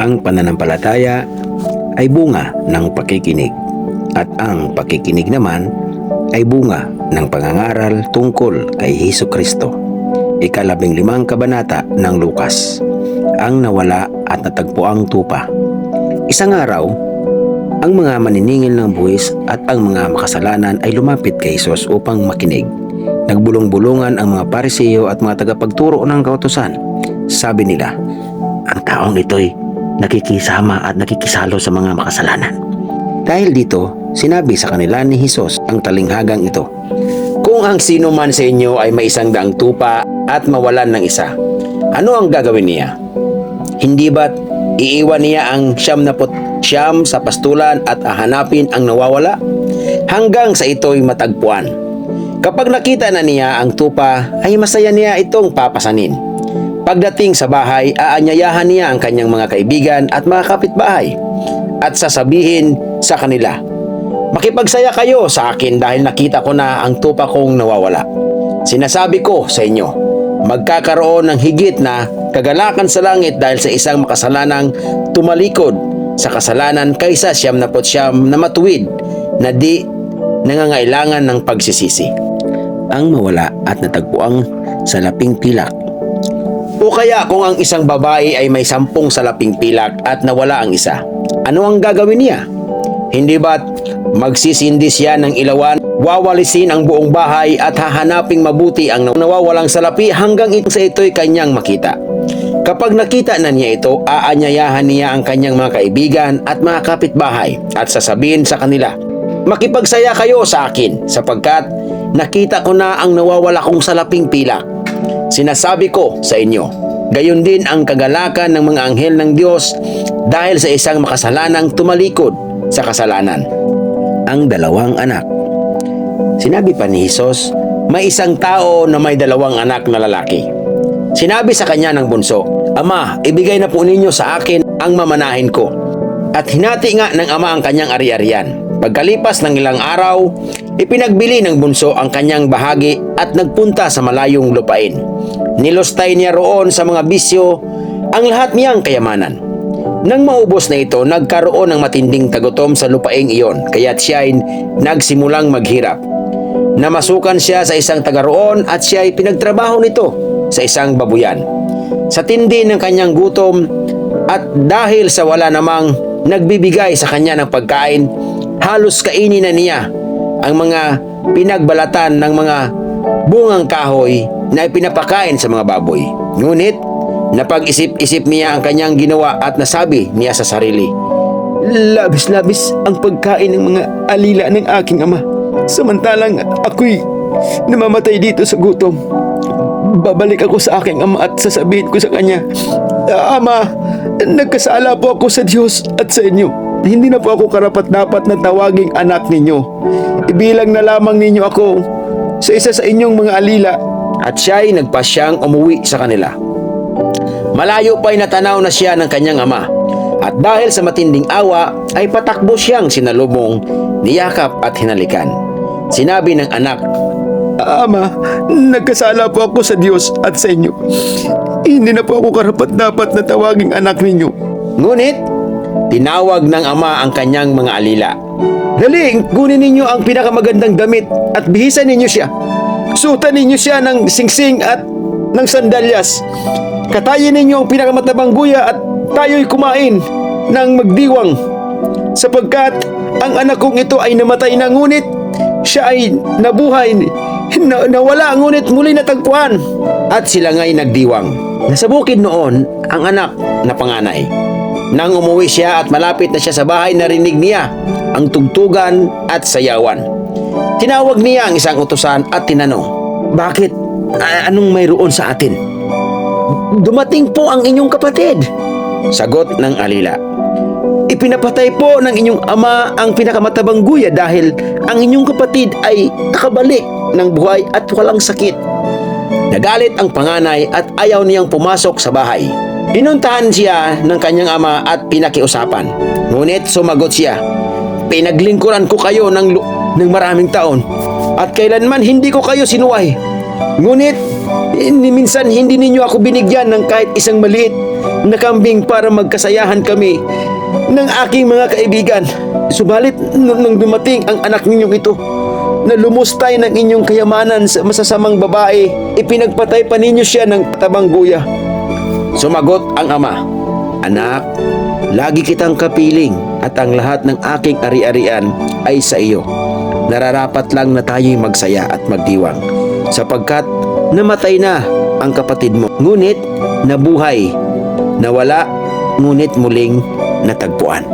Ang pananampalataya ay bunga ng pakikinig at ang pakikinig naman ay bunga ng pangangaral tungkol kay Hesus Kristo. Ika-15 kabanata ng Lukas, ang nawala at natagpuang tupa. Isang araw, ang mga maniningil ng buwis at ang mga makasalanan ay lumapit kay Hesus upang makinig. Nagbulong-bulungan ang mga Pariseo at mga tagapagturo ng kautusan. Sabi nila, ang taong ito'y nakikisama at nakikisalo sa mga makasalanan. Dahil dito, sinabi sa kanila ni Hesus ang talinghagang ito, kung ang sino man sa inyo ay may 100 tupa at mawalan ng isa, ano ang gagawin niya? Hindi ba't iiwan niya ang 99 sa pastulan at hahanapin ang nawawala? Hanggang sa ito'y matagpuan. Kapag nakita na niya ang tupa, ay masaya niya itong papasanin. Pagdating sa bahay, aanyayahan niya ang kanyang mga kaibigan at mga kapitbahay at sasabihin sa kanila, makipagsaya kayo sa akin dahil nakita ko na ang tupa kong nawawala. Sinasabi ko sa inyo, magkakaroon ng higit na kagalakan sa langit dahil sa isang makasalanang tumalikod sa kasalanan kaysa 99 na matuwid na di nangangailangan ng pagsisisi. Ang mawala at natagpuang salaping pilak. O kaya kung ang isang babae ay may 10 salaping pilak at nawala ang isa, ano ang gagawin niya? Hindi ba't magsisindi siya ng ilawan, wawalisin ang buong bahay at hahanaping mabuti ang nawawalang salapi hanggang sa ito'y kanyang makita? Kapag nakita na niya ito, aanyayahan niya ang kanyang mga kaibigan at mga kapitbahay at sasabihin sa kanila, makipagsaya kayo sa akin sapagkat nakita ko na ang nawawala kong salaping pilak. Sinasabi ko sa inyo, gayon din ang kagalakan ng mga anghel ng Diyos dahil sa isang makasalanang tumalikod sa kasalanan. Ang 2 anak. Sinabi pa ni Hesus, may isang tao na may 2 anak na lalaki. Sinabi sa kanya ng bunso, Ama, ibigay na po ninyo sa akin ang mamanahin ko. At hinati nga ng ama ang kanyang ari-arian. Pagkalipas ng ilang araw, ipinagbili ng bunso ang kanyang bahagi at nagpunta sa malayong lupain. Nilustay niya roon sa mga bisyo ang lahat niyang kayamanan. Nang maubos na ito, nagkaroon ng matinding tagutom sa lupaing iyon, kaya't siya'y nagsimulang maghirap. Namasukan siya sa isang taga roon at siya'y pinagtrabaho nito sa isang babuyan. Sa tindi ng kanyang gutom at dahil sa wala namang nagbibigay sa kanya ng pagkain, halos kainin na niya ang mga pinagbalatan ng mga bungang kahoy na ipinapakain sa mga baboy. Ngunit, napag-isip-isip niya ang kanyang ginawa at nasabi niya sa sarili, labis-labis ang pagkain ng mga alila ng aking ama, samantalang ako'y namamatay dito sa gutom. Babalik ako sa aking ama at sasabihin ko sa kanya, Ama, nagkasala po ako sa Diyos at sa inyo. Hindi na po ako karapat-dapat na tawaging anak ninyo. Ibilang na lamang ninyo ako sa isa sa inyong mga alila. At siya'y nagpasyang umuwi sa kanila. Malayo pa'y natanaw na siya ng kanyang ama. At dahil sa matinding awa, ay patakbo siyang sinalubong, niyakap at hinalikan. Sinabi ng anak, Ama, nagkasala po ako sa Diyos at sa inyo. Hindi na po ako karapat-dapat na tawaging anak ninyo. Ngunit, tinawag ng ama ang kanyang mga alila. Dali, kunin ninyo ang pinakamagandang damit at bihisan ninyo siya. Suotan ninyo siya ng singsing at ng sandalyas. Katayin ninyo ang pinakamatabang guya at tayo'y kumain ng magdiwang. Sapagkat ang anak kong ito ay namatay na, ngunit siya ay nabuhay. Nawala ngunit muli natagpuan. At sila nga'y nagdiwang. Nasa bukid noon ang anak na panganay. Nang umuwi siya at malapit na siya sa bahay, narinig niya ang tugtugan at sayawan. Tinawag niya ang isang utusan at tinanong, bakit? Anong mayroon sa atin? Dumating po ang inyong kapatid. Sagot ng alila, ipinapatay po ng inyong ama ang pinakamatabang guya dahil ang inyong kapatid ay nakabalik ng buhay at walang sakit. Nagalit ang panganay at ayaw niyang pumasok sa bahay. Pinuntahan siya ng kanyang ama at pinakiusapan. Ngunit sumagot siya, pinaglingkuran ko kayo ng maraming taon at kailanman hindi ko kayo sinuway. Ngunit minsan hindi ninyo ako binigyan ng kahit isang maliit na kambing para magkasayahan kami ng aking mga kaibigan. Subalit nung dumating ang anak ninyong ito, na lumustay ng inyong kayamanan sa masasamang babae, ipinagpatay pa ninyo siya ng tabang guya. Sumagot ang ama, "Anak, lagi kitang kapiling at ang lahat ng aking ari-arian ay sa iyo. Nararapat lang na tayo'y magsaya at magdiwang, sapagkat namatay na ang kapatid mo, ngunit nabuhay, nawala, ngunit muling natagpuan."